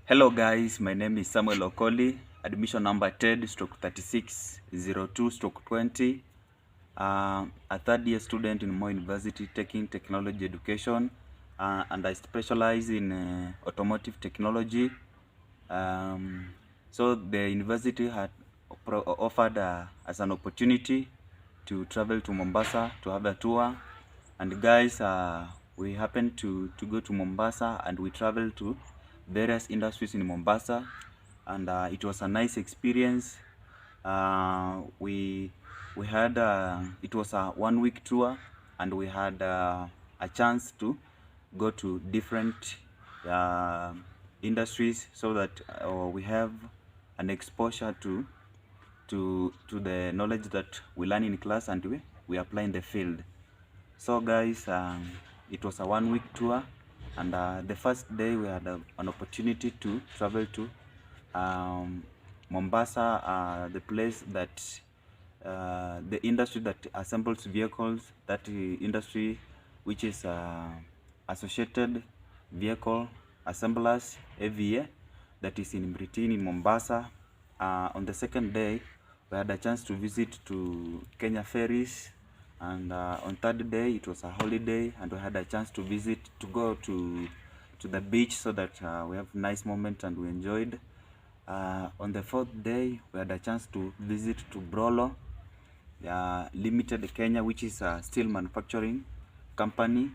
Hello guys, my name is Samuel Okoli, admission number TED/3602/20. A third year student in Moi University taking technology education, and I specialize in automotive technology. So the university had offered as an opportunity to travel to Mombasa to have a tour. And guys, we happened to go to Mombasa, and we traveled to various industries in Mombasa, and it was a nice experience. We had it was a 1 week tour, and we had a chance to go to different industries, so that we have an exposure to the knowledge that we learn in class, and we apply in the field. So guys, it was a 1 week tour, and the first day we had an opportunity to travel to Mombasa, the place that the industry that assembles vehicles, that industry which is Associated Vehicle Assemblers, AVA, that is in Mritini in Mombasa. On the second day, we had a chance to visit to Kenya Ferries, and on third day it was a holiday, and we had a chance to go to the beach, so that we have nice moment and we enjoyed. On the fourth day, we had a chance to visit to Brolo Limited Kenya, which is a steel manufacturing company.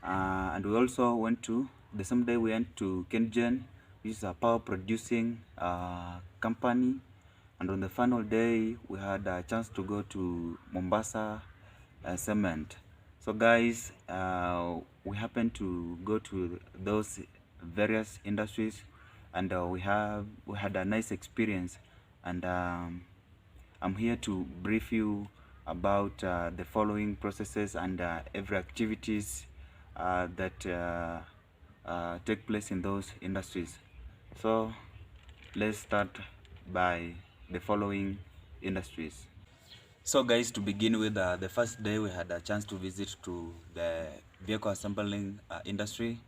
And we also went to, the same day we went to Kengen, which is a power producing company. And on the final day, we had a chance to go to Mombasa Cement. So guys, we happened to go to those various industries, and we had a nice experience. And I'm here to brief you about the following processes and every activities that take place in those industries. So let's start by the following industries. So guys, to begin with, the first day we had a chance to visit to the vehicle assembling industry,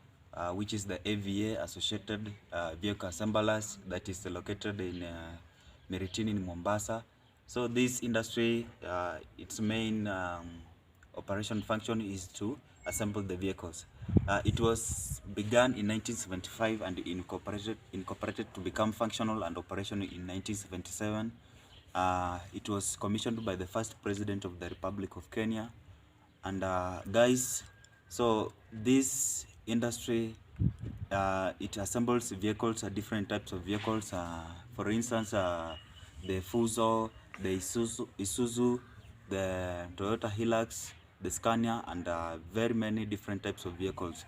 which is the AVA, Associated Vehicle Assemblers, that is located in Miritini in Mombasa. So this industry, its main operation function is to assemble the vehicles. It was begun in 1975 and incorporated to become functional and operational in 1977. It was commissioned by the first president of the Republic of Kenya. And guys, so this industry, it assembles vehicles, different types of vehicles. For instance, the Fuso, the Isuzu, the Toyota Hilux, the Scania, and very many different types of vehicles.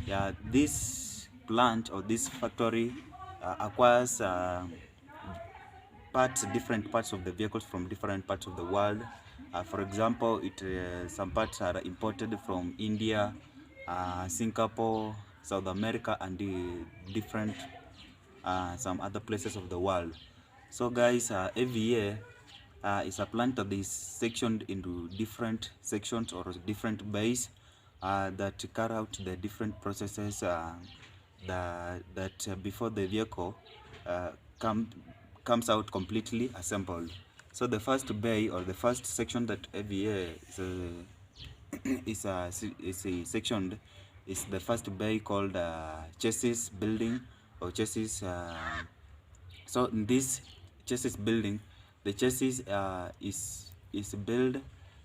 Yeah, this plant or this factory acquires different parts of the vehicles from different parts of the world. For example, some parts are imported from India, Singapore, South America, and different some other places of the world. So guys, AVA is a plant that is sectioned into different sections or different bays that carry out the different processes that before the vehicle comes out completely assembled. So the first bay or the first section that AVA is sectioned is the first bay called chassis building or chassis. So in this chassis building, the chassis is built.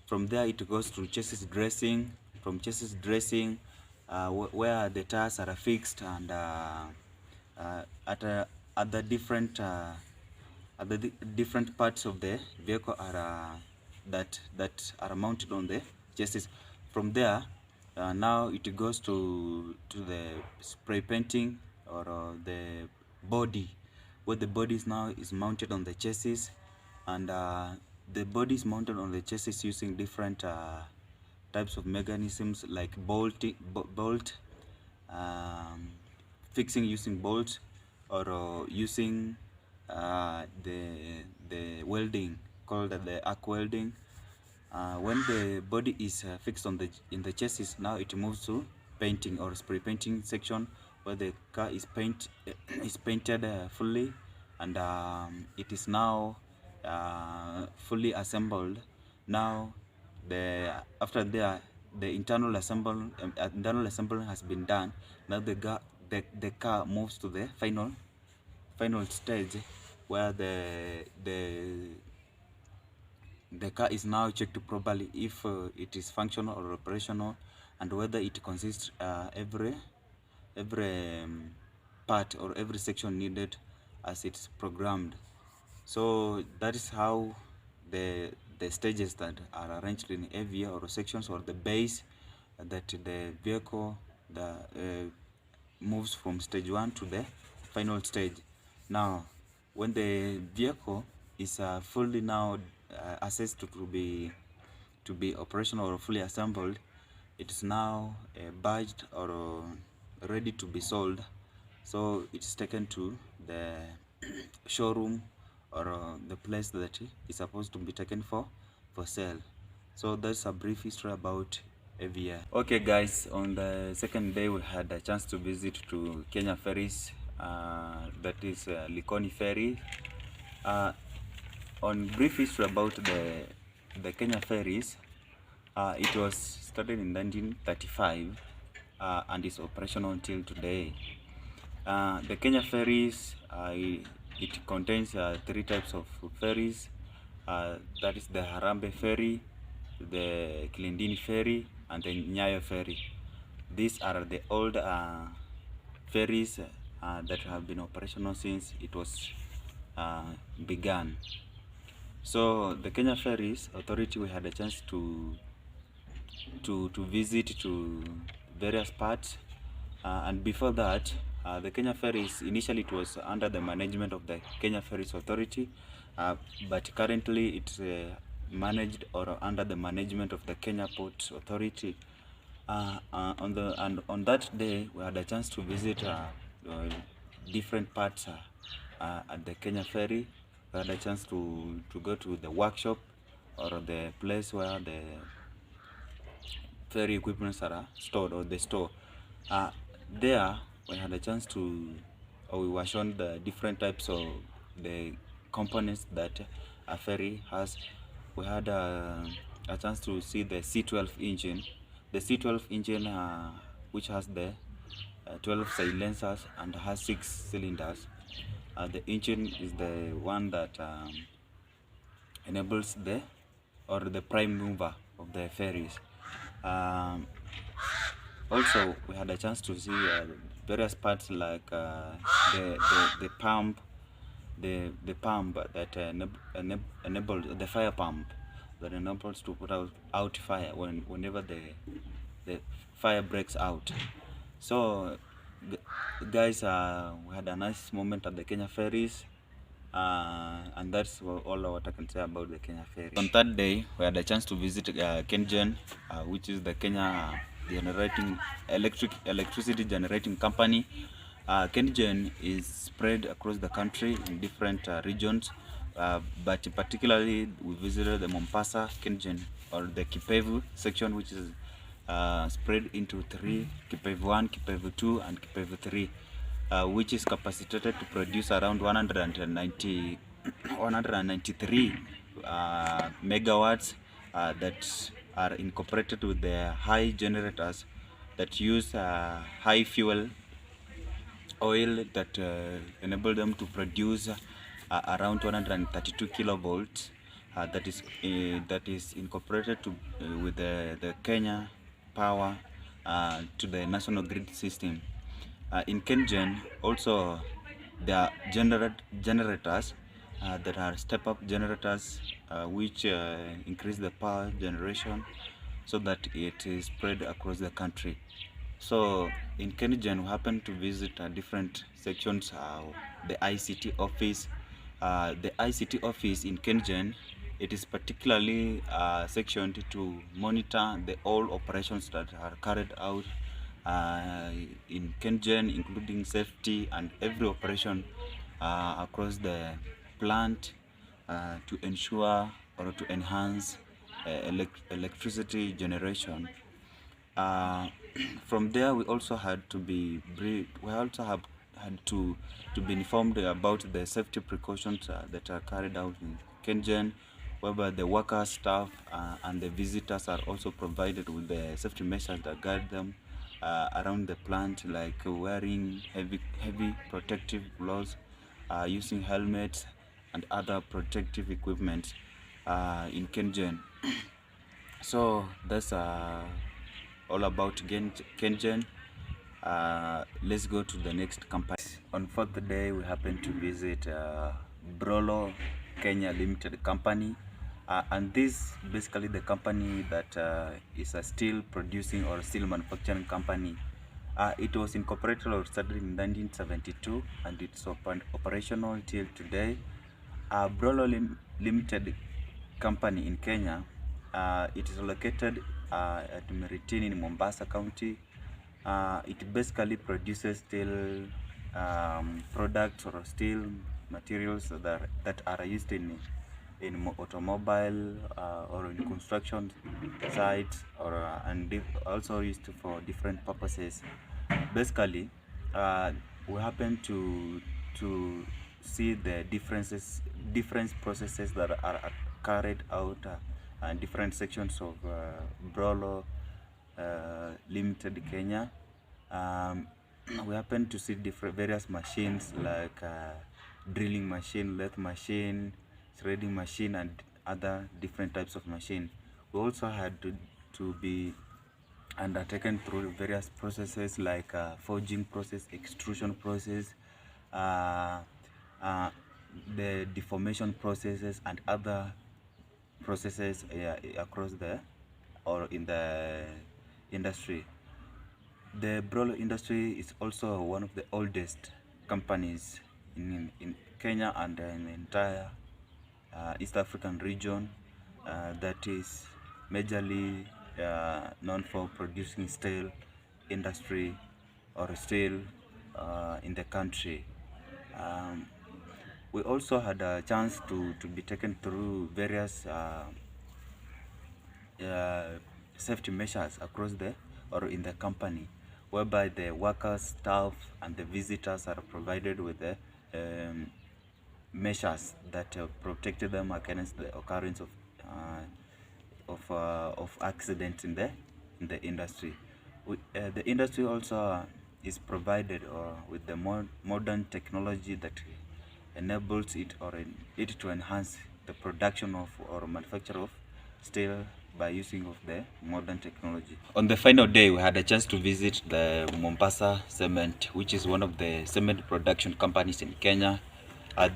From there it goes to chassis dressing. From chassis dressing, where the tires are fixed, and at the different parts of the vehicle are that are mounted on the chassis. From there, now it goes to the spray painting or the body, where the body is now mounted on the chassis, and the body is mounted on the chassis using different types of mechanisms like bolt fixing using bolts, or using the welding called the arc welding. When the body is fixed in the chassis, now it moves to painting or spray painting section, where the car is painted fully, and it is now fully assembled. Now after the internal assembly has been done. Now the car moves to the final stage, where the car is now checked properly if it is functional or operational, and whether it consists every part or every section needed as it's programmed. So that is how the stages that are arranged in area or sections, or the base that the vehicle moves from stage 1 to the final stage. Now when the vehicle is fully now assessed to be operational or fully assembled, it is now badged or ready to be sold. So it's taken to the showroom, or the place that is supposed to be taken for sale. So that's a brief history about AVI. Okay guys, on the second day we had a chance to visit to Kenya Ferries, that is Likoni Ferry. On brief history about the Kenya Ferries, it was started in 1935 and is operational until today. The Kenya Ferries, it contains 3 types of ferries. That is the Harambee Ferry, the Kilindini Ferry, and the Nyayo Ferry. These are the old ferries that have been operational since it was began. So the Kenya Ferries Authority, we had a chance to visit to various parts, and before that, the Kenya Ferries, initially it was under the management of the Kenya Ferries Authority, but currently it's managed or under the management of the Kenya Ports Authority. On that day, we had a chance to visit different parts at the Kenya Ferry. We had a chance to go to the workshop, or the place where the ferry equipments are stored, or the store. There we had a chance to, or we were shown the different types of the components that a ferry has. We had a chance to see the C12 engine. The C12 engine, which has the 12 silencers and has 6 cylinders. The engine is the one that enables the prime mover of the ferries. Also, we had a chance to see various parts like the pump, the pump that enables the fire pump that enables to put out fire whenever the fire breaks out. So guys, we had a nice moment at the Kenya Ferries, and that's all what I can say about the Kenya Ferry. On third day, we had a chance to visit KenGen, which is the Kenya electricity generating company. KenGen is spread across the country in different regions, but particularly we visited the Mombasa KenGen, or the Kipevu section, which is spread into 3: Kipevu 1, Kipevu 2, and Kipevu 3, which is capacitated to produce around 193 megawatts that are incorporated with the high generators that use high fuel oil that enable them to produce around 132 kilovolts, that is incorporated to with the Kenya power to the national grid system. In KenGen also there are generators that are step-up generators which increase the power generation so that it is spread across the country. So in KenGen, we happen to visit different sections. The ICT office. The ICT office in KenGen, it is particularly sectioned to monitor the all operations that are carried out in KenGen, including safety and every operation across the plant, to ensure or to enhance electricity generation. from there we also had to be we also have had to be informed about the safety precautions that are carried out in Kengen, whereby the workers, staff, and the visitors are also provided with the safety measures that guide them around the plant, like wearing heavy protective gloves, using helmets and other protective equipment in Kengen. So that's all about Kengen. Let's go to the next company. On fourth day, we happened to visit Brolo Kenya Limited Company, and this basically the company that is a steel producing or steel manufacturing company. It was incorporated or started in 1972, and it's operational till today. Brolo Limited Company in Kenya, it is located at Meritini in Mombasa County. It basically produces steel products or steel materials that are used in automobile or in construction sites, or and also used for different purposes. Basically, we happen to see the different processes that are carried out in different sections of Brolo Limited Kenya. We happen to see various machines like drilling machine, lathe machine, threading machine, and other different types of machine. We also had to be undertaken through various processes like forging process, extrusion process, the deformation processes, and other processes across the or in the industry. The Brolo industry is also one of the oldest companies in Kenya and in the entire East African region that is majorly known for producing steel industry or steel in the country. We also had a chance to be taken through various safety measures across the or in the company, whereby the workers, staff, and the visitors are provided with the measures that protected them against the occurrence of accidents in the industry. The industry also is provided with the modern technology that enables it to enhance the production of or manufacture of steel by using of the modern technology. On the final day, we had a chance to visit the Mombasa Cement, which is one of the cement production companies in Kenya.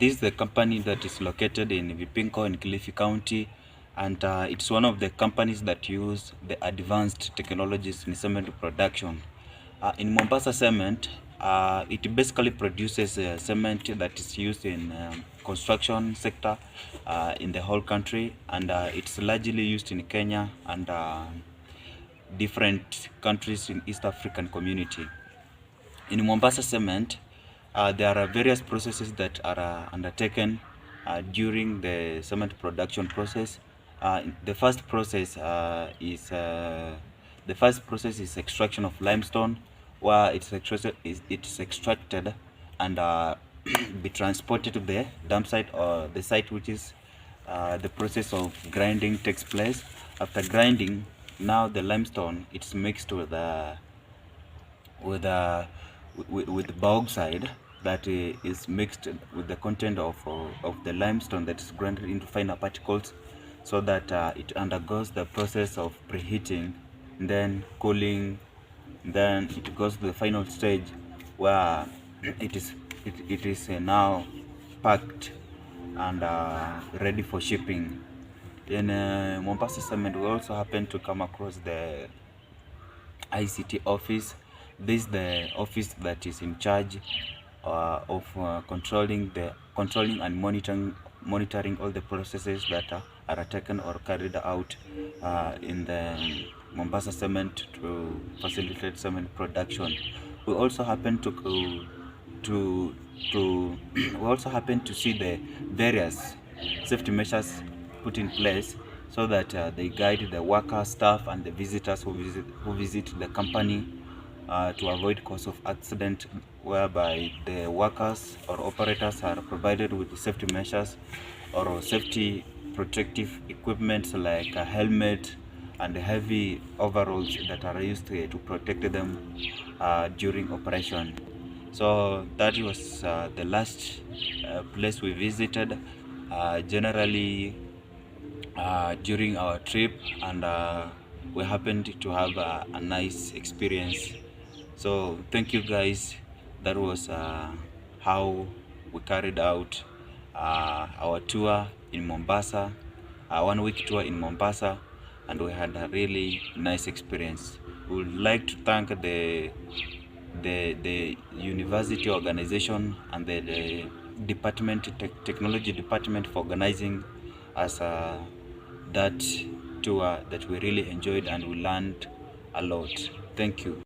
This is the company that is located in Vipingo in Kilifi County, and it's one of the companies that use the advanced technologies in cement production. In Mombasa Cement, it basically produces cement that is used in construction sector in the whole country, and it's largely used in Kenya and different countries in East African community. In Mombasa Cement, there are various processes that are undertaken during the cement production process. The first process is extraction of limestone, where it's extracted and be transported to the dump site or the site which is the process of grinding takes place. After grinding, now the limestone it's mixed with bauxite that is mixed with the content of the limestone that is ground into finer particles, so that it undergoes the process of preheating, then cooling, then it goes to the final stage where it is now packed and ready for shipping. In Mombasa Cement, we also happen to come across the ICT office. This is the office that is in charge of controlling and monitoring all the processes that are taken or carried out in the Mombasa Cement to facilitate cement production. We also happen we also happen to see the various safety measures put in place so that they guide the workers, staff, and the visitors who visit the company to avoid cause of accident, whereby the workers or operators are provided with safety measures or safety protective equipment like a helmet and heavy overalls that are used to protect them during operation. So that was the last place we visited. Generally during our trip, and we happened to have a nice experience. So thank you guys. That was how we carried out our tour in Mombasa, a 1 week tour in Mombasa, and we had a really nice experience. We would like to thank the university organization and the department, technology department, for organizing us that tour that we really enjoyed, and we learned a lot. Thank you.